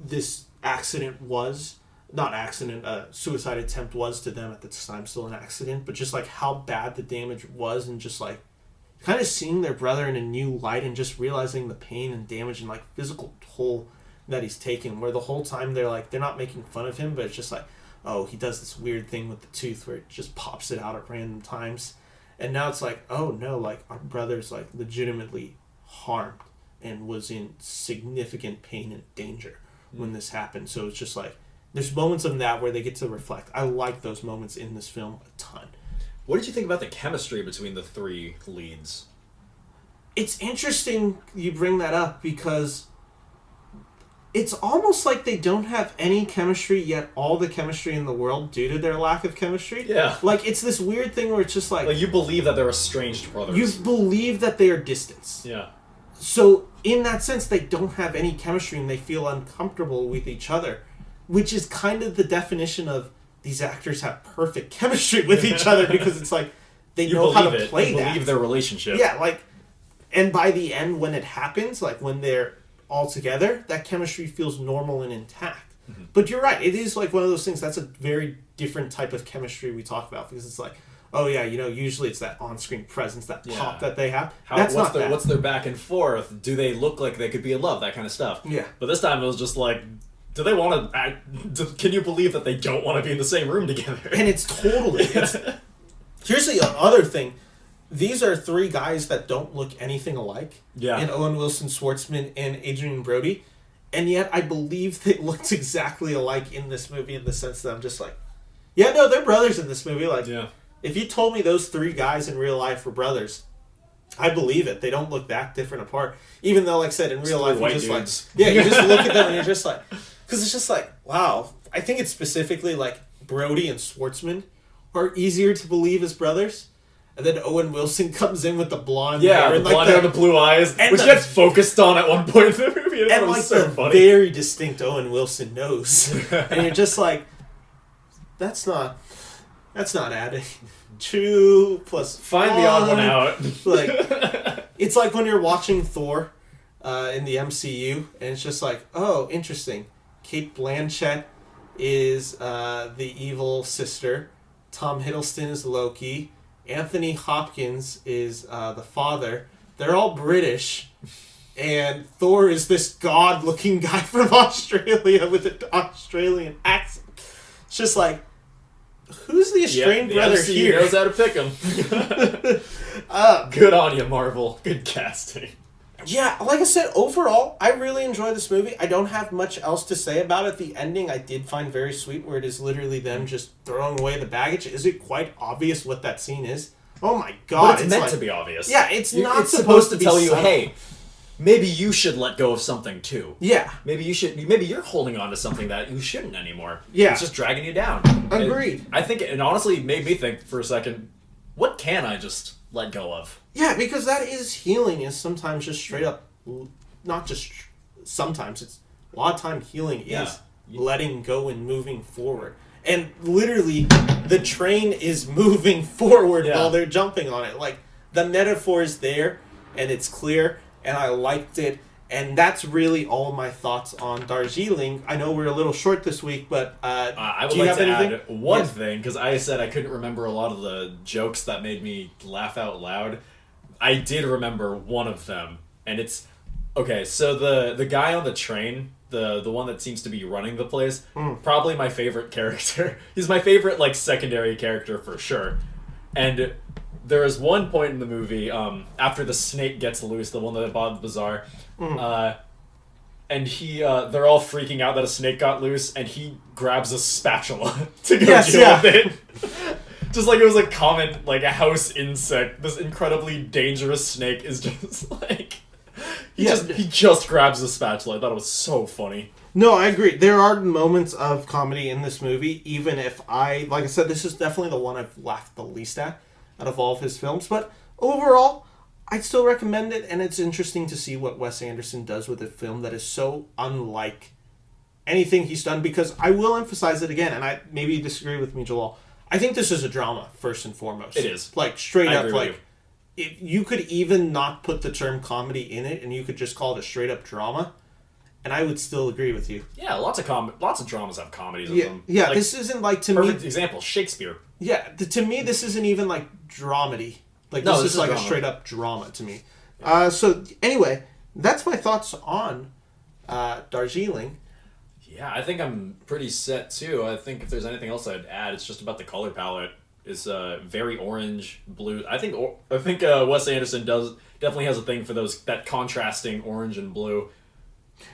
this accident was. Not accident, suicide attempt was to them at the time, still an accident, but just like how bad the damage was, and just like kind of seeing their brother in a new light and just realizing the pain and damage and like physical toll that he's taken, where the whole time they're not making fun of him, but it's just like, oh, he does this weird thing with the tooth where it just pops it out at random times, and now it's like, oh no, like our brother's like legitimately harmed and was in significant pain and danger when this happened. So it's just like there's moments of that where they get to reflect. I like those moments in this film a ton. What did you think about the chemistry between the three leads? It's interesting you bring that up because it's almost like they don't have any chemistry, yet all the chemistry in the world due to their lack of chemistry. Yeah. Like, it's this weird thing where it's just like you believe that they're estranged brothers. You believe that they are distanced. Yeah. So, in that sense, they don't have any chemistry and they feel uncomfortable with each other, which is kind of the definition of these actors have perfect chemistry with each other, because it's like they know how to play that. You believe their relationship. Yeah, like, and by the end, when it happens, like when they're all together, that chemistry feels normal and intact. Mm-hmm. But you're right, it is like one of those things, that's a very different type of chemistry we talk about, because it's like, oh yeah, you know, usually it's that on-screen presence, that pop that they have. What's their back and forth? Do they look like they could be in love? That kind of stuff. Yeah. But this time it was just like, do they want to... Can you believe that they don't want to be in the same room together? And it's totally... Here's the other thing. These are three guys that don't look anything alike. Yeah. And Owen Wilson, Schwartzman, and Adrian Brody. And yet I believe they looked exactly alike in this movie, in the sense that I'm just like, yeah, no, they're brothers in this movie. Like, if you told me those three guys in real life were brothers, I believe it. They don't look that different apart. Even though, like I said, in real life, you just dudes. You just look at them and you're just like... Because it's just like, wow. I think it's specifically like Brody and Schwartzman are easier to believe as brothers. And then Owen Wilson comes in with the blonde hair. And the blonde hair and the blue eyes. Which gets focused on at one point in the movie. And like so funny. Very distinct Owen Wilson nose. And you're just like, that's not adding. 2 plus Find the odd one out. Like, it's like when you're watching Thor in the MCU. And it's just like, oh, interesting. Kate Blanchett is the evil sister. Tom Hiddleston is Loki. Anthony Hopkins is the father. They're all British. And Thor is this god-looking guy from Australia with an Australian accent. It's just like, who's the estranged brother MCU here? knows how to pick him. Good on you, Marvel. Good casting. Yeah, like I said, overall, I really enjoy this movie. I don't have much else to say about it. The ending I did find very sweet, where it is literally them just throwing away the baggage. Is it quite obvious what that scene is? Oh my god. But it's meant to be obvious. Yeah, it's not it's supposed to be tell you, subtle. hey, maybe you should let go of something too. Yeah. Maybe you're holding on to something that you shouldn't anymore. Yeah. It's just dragging you down. Agreed. I think it honestly made me think for a second, what can I just let go of? Yeah, because that is healing, is sometimes just straight up, not just sometimes, it's a lot of time healing is letting go and moving forward. And literally, the train is moving forward while they're jumping on it. Like, the metaphor is there, and it's clear, and I liked it. And that's really all my thoughts on Darjeeling. I know we're a little short this week, but I would like to add one thing, because I said I couldn't remember a lot of the jokes that made me laugh out loud. I did remember one of them, and it's... Okay, so the guy on the train, the one that seems to be running the place, probably my favorite character. He's my favorite, like, secondary character for sure. And there is one point in the movie, after the snake gets loose, the one that bought the bazaar, and they're all freaking out that a snake got loose, and he grabs a spatula to go deal with it. Just like it was a common, like, a house insect. This incredibly dangerous snake is just, like... He just grabs the spatula. I thought it was so funny. No, I agree. There are moments of comedy in this movie, even if like I said, this is definitely the one I've laughed the least at out of all of his films. But overall, I'd still recommend it, and it's interesting to see what Wes Anderson does with a film that is so unlike anything he's done, because I will emphasize it again, and I maybe you disagree with me, Joel. I think this is a drama, first and foremost. It is. Like, straight I up, agree with like, if you could even not put the term comedy in it, and you could just call it a straight up drama, and I would still agree with you. Yeah, lots of dramas have comedies in Yeah, them. yeah. Like, This isn't like, to perfect me. example, Shakespeare. Yeah, to me, this isn't even like dramedy. Like, No, this this is is like drama. a straight up drama to me. So anyway, that's my thoughts on Darjeeling. Yeah, I think I'm pretty set too. I think if there's anything else I'd add, it's just about the color palette. It's very orange, blue. I think Wes Anderson definitely has a thing for that contrasting orange and blue.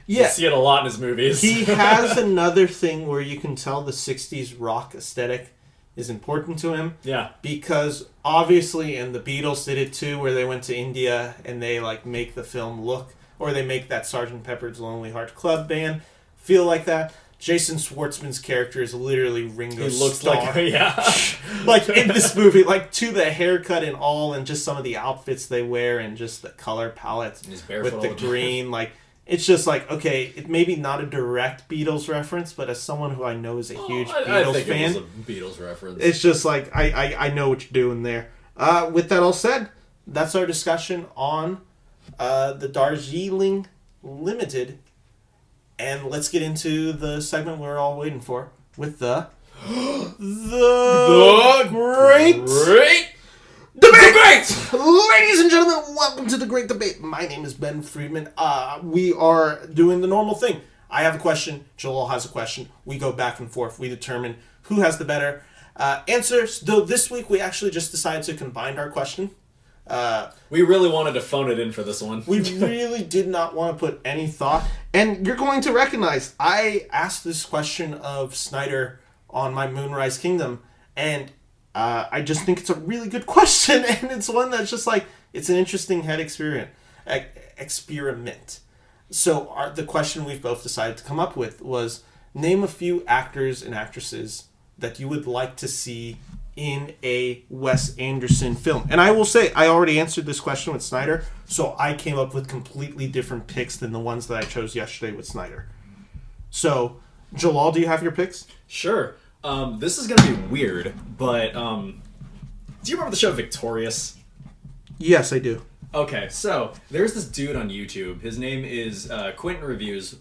Yeah, You see it a lot in his movies. he has another thing where you can tell the 60s rock aesthetic is important to him. Yeah. Because obviously, and the Beatles did it too, where they went to India and they like make the film look, or they make that Sgt. Pepper's Lonely Hearts Club Band feel like that. Jason Schwartzman's character is literally Ringo He looks Starr. like, yeah. Like in this movie, like to the haircut and all, and just some of the outfits they wear, and just the color palette He's barefoot with the all the time. green. Like, it's just like, okay, it maybe not a direct Beatles reference, but as someone who I know is a huge I Beatles think fan, it was a Beatles reference. it's just like I know what you're doing there. With that all said, that's our discussion on the Darjeeling Limited, and let's get into the segment we're all waiting for with the great debate. Ladies and gentlemen, welcome to the Great Debate. My name is Ben Friedman. We are doing the normal thing. I have a question. Joel has a question. We go back and forth. We determine who has the better answers. Though this week we actually just decided to combine our question. We really wanted to phone it in for this one. We really did not want to put any thought. And you're going to recognize, I asked this question of Snyder on my Moonrise Kingdom, and I just think it's a really good question, and it's one that's just like, it's an interesting head experiment. So the question we've both decided to come up with was, name a few actors and actresses that you would like to see in a Wes Anderson film. And I will say, I already answered this question with Snyder, so I came up with completely different picks than the ones that I chose yesterday with Snyder. So, Jalal, do you have your picks? Sure. This is going to be weird, but do you remember the show Victorious? Yes, I do. Okay, so there's this dude on YouTube. His name is Quentin Reviews.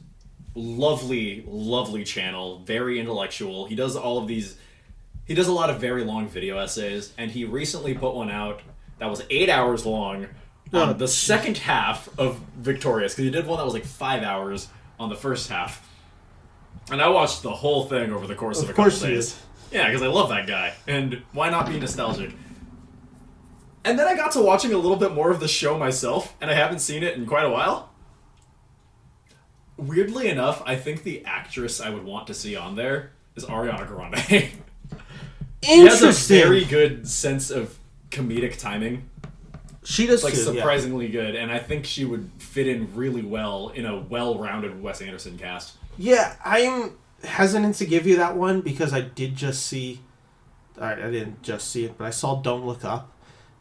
Lovely, lovely channel. Very intellectual. He does all of these... He does a lot of very long video essays, and he recently put one out that was 8 hours long on the second half of Victorious, because he did one that was like 5 hours on the first half. And I watched the whole thing over the course of a couple days. Of course he is. Yeah, because I love that guy, and why not be nostalgic? And then I got to watching a little bit more of the show myself, and I haven't seen it in quite a while. Weirdly enough, I think the actress I would want to see on there is Ariana Grande. She has a very good sense of comedic timing. She does, like, too, surprisingly good, and I think she would fit in really well in a well-rounded Wes Anderson cast. Yeah, I'm hesitant to give you that one because I did just see... I didn't just see it, but I saw Don't Look Up.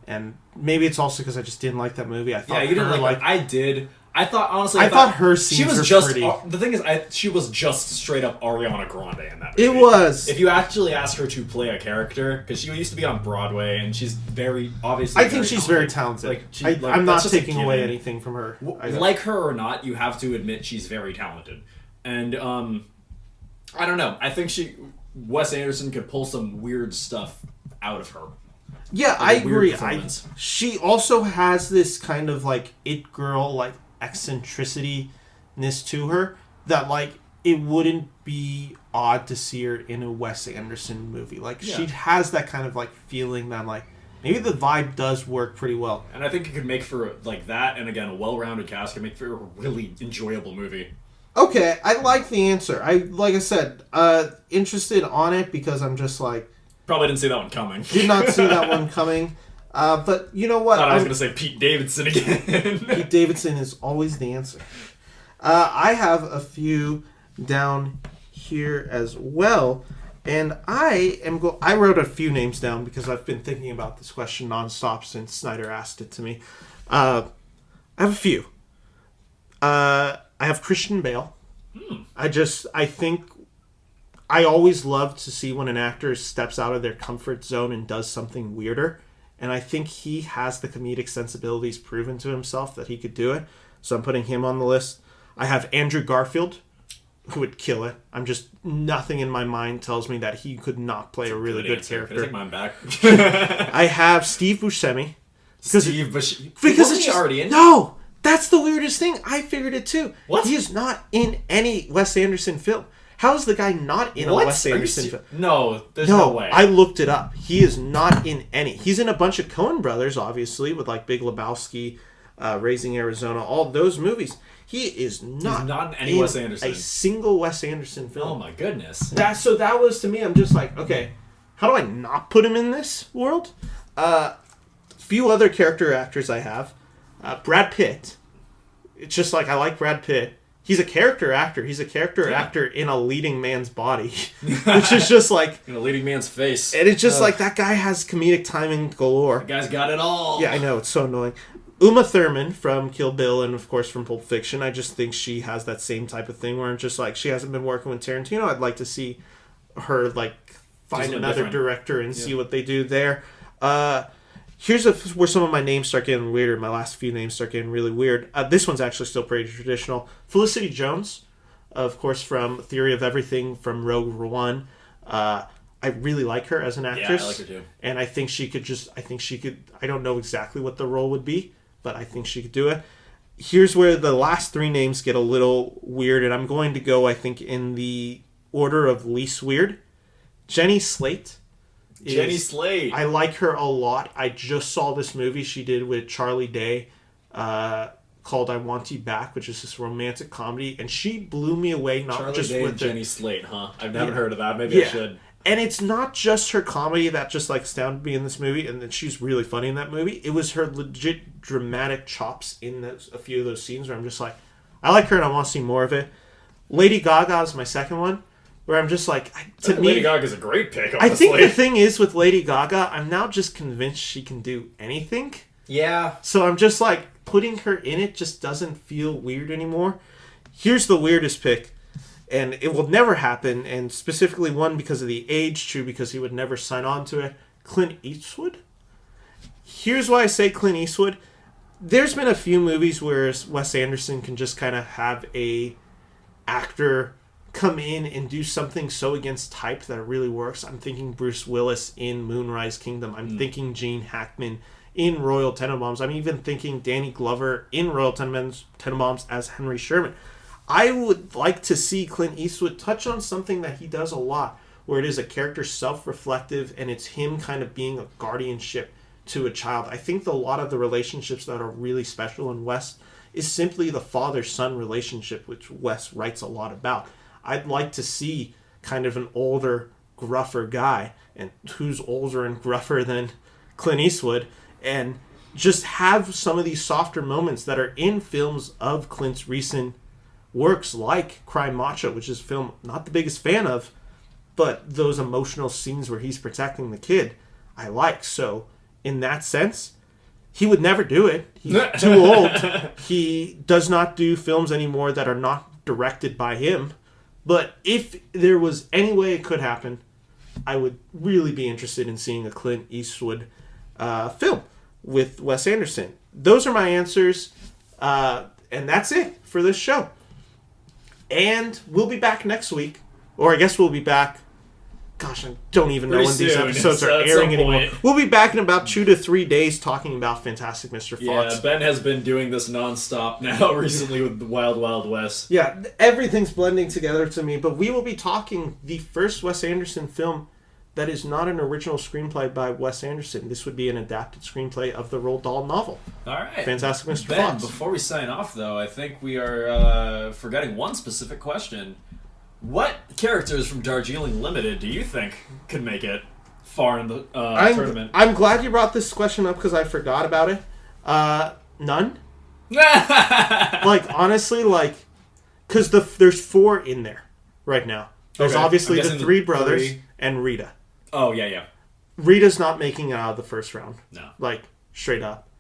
And maybe it's also because I just didn't like that movie. I thought you didn't like I did. I thought, honestly... I thought her scenes she was were just, pretty. The thing is, she was just straight up Ariana Grande in that movie. It was. If you actually ask her to play a character, because she used to be on Broadway, and she's very, obviously I think she's very talented. I'm not taking away anything from her. Like her or not, you have to admit she's very talented. And, I don't know. I think Wes Anderson could pull some weird stuff out of her. Yeah, I agree. She also has this kind of like it girl like eccentricity-ness to her that like it wouldn't be odd to see her in a Wes Anderson movie. Like she has that kind of like feeling that like maybe the vibe does work pretty well. And I think it could make for like that, and again a well-rounded cast could make for a really enjoyable movie. Okay, I like the answer. Like I said, interested on it because I'm just like probably didn't see that one coming. Did not see that one coming. But you know what? I thought I was going to say Pete Davidson again. Pete Davidson is always the answer. I have a few down here as well. And I wrote a few names down because I've been thinking about this question nonstop since Snyder asked it to me. I have a few. I have Christian Bale. I think I always love to see when an actor steps out of their comfort zone and does something weirder. And I think he has the comedic sensibilities proven to himself that he could do it. So I'm putting him on the list. I have Andrew Garfield, who would kill it. Nothing in my mind tells me that he could not play a really good character. Take mine back. I have Steve Buscemi. Because it's just, already in. No, that's the weirdest thing. I figured it too. What? He is not in any Wes Anderson film. How is the guy not in a Wes Anderson film? No, there's no way. I looked it up. He is not in any. He's in a bunch of Coen brothers, obviously, with like Big Lebowski, Raising Arizona, all those movies. He is not. He's not in any Wes Anderson. A single Wes Anderson film. Oh my goodness. That was to me. I'm just like, okay, how do I not put him in this world? Few other character actors I have. Brad Pitt. It's just like I like Brad Pitt. He's a character actor. He's a character actor in a leading man's body, which is just like in a leading man's face. And it's just like that guy has comedic timing galore. The guy's got it all. Yeah, I know, it's so annoying. Uma Thurman from Kill Bill and of course from Pulp Fiction. I just think she has that same type of thing where I'm just like, she hasn't been working with Tarantino. I'd like to see her like find another director and see what they do there. Here's where some of my names start getting weirder. My last few names start getting really weird. This one's actually still pretty traditional. Felicity Jones, of course, from Theory of Everything, from Rogue One. I really like her as an actress. Yeah, I like her too. And I think she could, I don't know exactly what the role would be, but I think she could do it. Here's where the last three names get a little weird, and I'm going to go, I think, in the order of least weird. Jenny Slate. Jenny Slate. I like her a lot. I just saw this movie she did with Charlie Day called I Want You Back, which is this romantic comedy, and she blew me away. Not Charlie just Day with and Jenny Slate, huh? I've never heard of that. Maybe I should. And it's not just her comedy that just like astounded me in this movie, and that she's really funny in that movie. It was her legit dramatic chops in a few of those scenes where I'm just like, I like her and I want to see more of it. Lady Gaga is my second one. Where I'm just like, Lady Gaga's a great pick, honestly. I think the thing is with Lady Gaga, I'm now just convinced she can do anything. Yeah. So I'm just like, putting her in it just doesn't feel weird anymore. Here's the weirdest pick, and it will never happen, and specifically one because of the age, two because he would never sign on to it. Clint Eastwood. Here's why I say Clint Eastwood. There's been a few movies where Wes Anderson can just kind of have a actor come in and do something so against type that it really works. I'm thinking Bruce Willis in Moonrise Kingdom. I'm thinking Gene Hackman in Royal Tenenbaums. I'm even thinking Danny Glover in Royal Tenenbaums as Henry Sherman. I would like to see Clint Eastwood touch on something that he does a lot, where it is a character self-reflective and it's him kind of being a guardianship to a child. I think a lot of the relationships that are really special in Wes is simply the father-son relationship, which Wes writes a lot about. I'd like to see kind of an older, gruffer guy, and who's older and gruffer than Clint Eastwood, and just have some of these softer moments that are in films of Clint's recent works, like Cry Macho, which is a film I'm not the biggest fan of, but those emotional scenes where he's protecting the kid, I like. So, in that sense, he would never do it. He's too old. He does not do films anymore that are not directed by him. But if there was any way it could happen, I would really be interested in seeing a Clint Eastwood film with Wes Anderson. Those are my answers, and that's it for this show. And we'll be back next week, or I guess we'll be back. Gosh, I don't even know when these episodes are airing anymore. We'll be back in about 2 to 3 days talking about Fantastic Mr. Fox. Yeah, Ben has been doing this nonstop now recently with the Wild Wild West. Yeah, everything's blending together to me. But we will be talking the first Wes Anderson film that is not an original screenplay by Wes Anderson. This would be an adapted screenplay of the Roald Dahl novel. All right. Fantastic Mr. Ben, Fox. before we sign off, though, I think we are forgetting one specific question. What characters from Darjeeling Limited do you think could make it far in the tournament? I'm glad you brought this question up because I forgot about it. None. Honestly, because there's 4 in there right now. There's obviously the 3 brothers and Rita. Oh, yeah. Rita's not making it out of the first round. No. Straight up.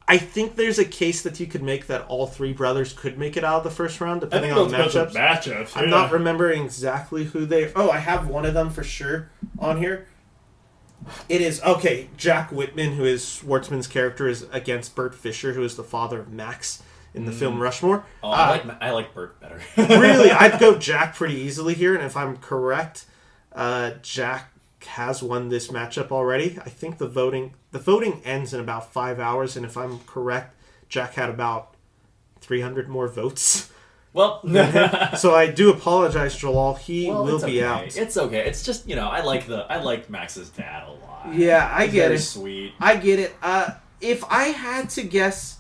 I think there's a case that you could make that all three brothers could make it out of the first round, depending on matchups. I'm not remembering exactly who they... Oh, I have one of them for sure on here. It is... Okay, Jack Whitman, who is Schwartzman's character, is against Bert Fisher, who is the father of Max in the film Rushmore. Oh, I like Bert better. Really, I'd go Jack pretty easily here, and if I'm correct, Jack has won this matchup already. I think the voting ends in about 5 hours, and if I'm correct, Jack had about 300 more votes. Well, so I do apologize, Jalal. He will be out. It's okay. It's just, I like Max's dad a lot. Yeah, I get it. Sweet. I get it. If I had to guess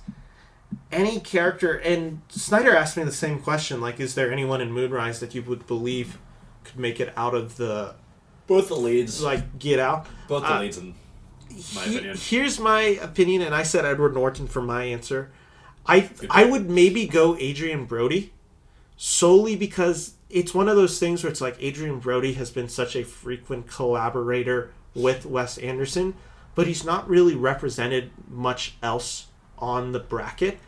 any character, and Snyder asked me the same question, like, is there anyone in Moonrise that you would believe could make it out of the... Both the leads. Like, get out? Both the leads, in my opinion. Here's my opinion, and I said Edward Norton for my answer. I would maybe go Adrian Brody, solely because it's one of those things where it's like Adrian Brody has been such a frequent collaborator with Wes Anderson, but he's not really represented much else on the bracket.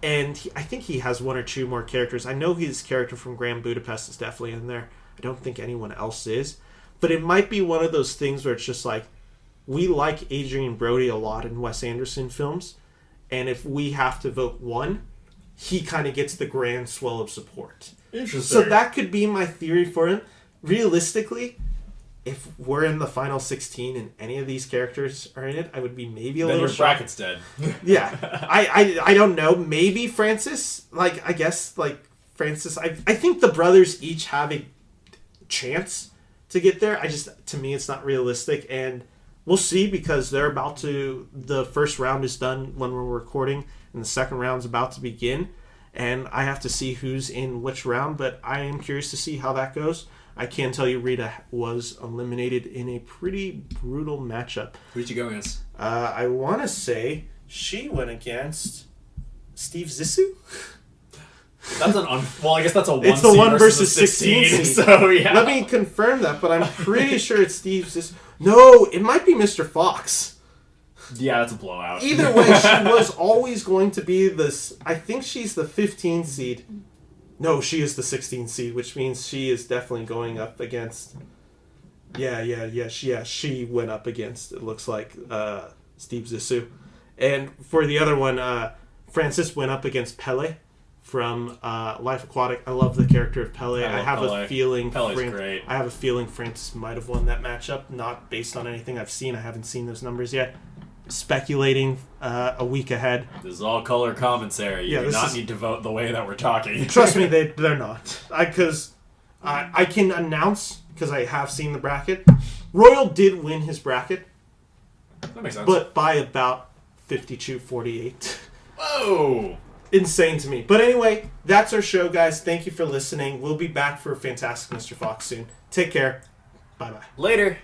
And I think he has one or two more characters. I know his character from Grand Budapest is definitely in there. I don't think anyone else is. But it might be one of those things where it's just like, we like Adrian Brody a lot in Wes Anderson films, and if we have to vote one, he kind of gets the grand swell of support. Interesting. So that could be my theory for him. Realistically, if we're in the final 16 and any of these characters are in it, I would be maybe a little shocked. Bracket's dead. Yeah. I don't know. Maybe Francis. I guess Francis. I think the brothers each have a chance to get there. To me, it's not realistic, and we'll see, because they're about to... The first round is done when we're recording, and the second round's about to begin, and I have to see who's in which round, but I am curious to see how that goes. I can tell you Rita was eliminated in a pretty brutal matchup. Who did you go against? I want to say she went against Steve Zissou. That's I guess that's a 1 It's the 1 versus 16 seed. So, yeah. Let me confirm that, but I'm pretty sure it's Steve Zissou. No, it might be Mr. Fox. Yeah, that's a blowout. Either way, she was always going to be this... I think she's the 15 seed. No, she is the 16 seed, which means she is definitely going up against... She went up against, it looks like, Steve Zissou. And for the other one, Francis went up against Pele from Life Aquatic. I love the character of Pele. I have a feeling great. I have a feeling Francis might have won that matchup, not based on anything I've seen. I haven't seen those numbers yet. Speculating a week ahead. This is all color commentary. You do not need to vote the way that we're talking. Trust me, they're not. Because I can announce, because I have seen the bracket, Royal did win his bracket. That makes sense. But by about 52-48. Whoa! Insane to me. But anyway, that's our show, guys. Thank you for listening. We'll be back for Fantastic Mr. Fox soon. Take care. Bye-bye. Later.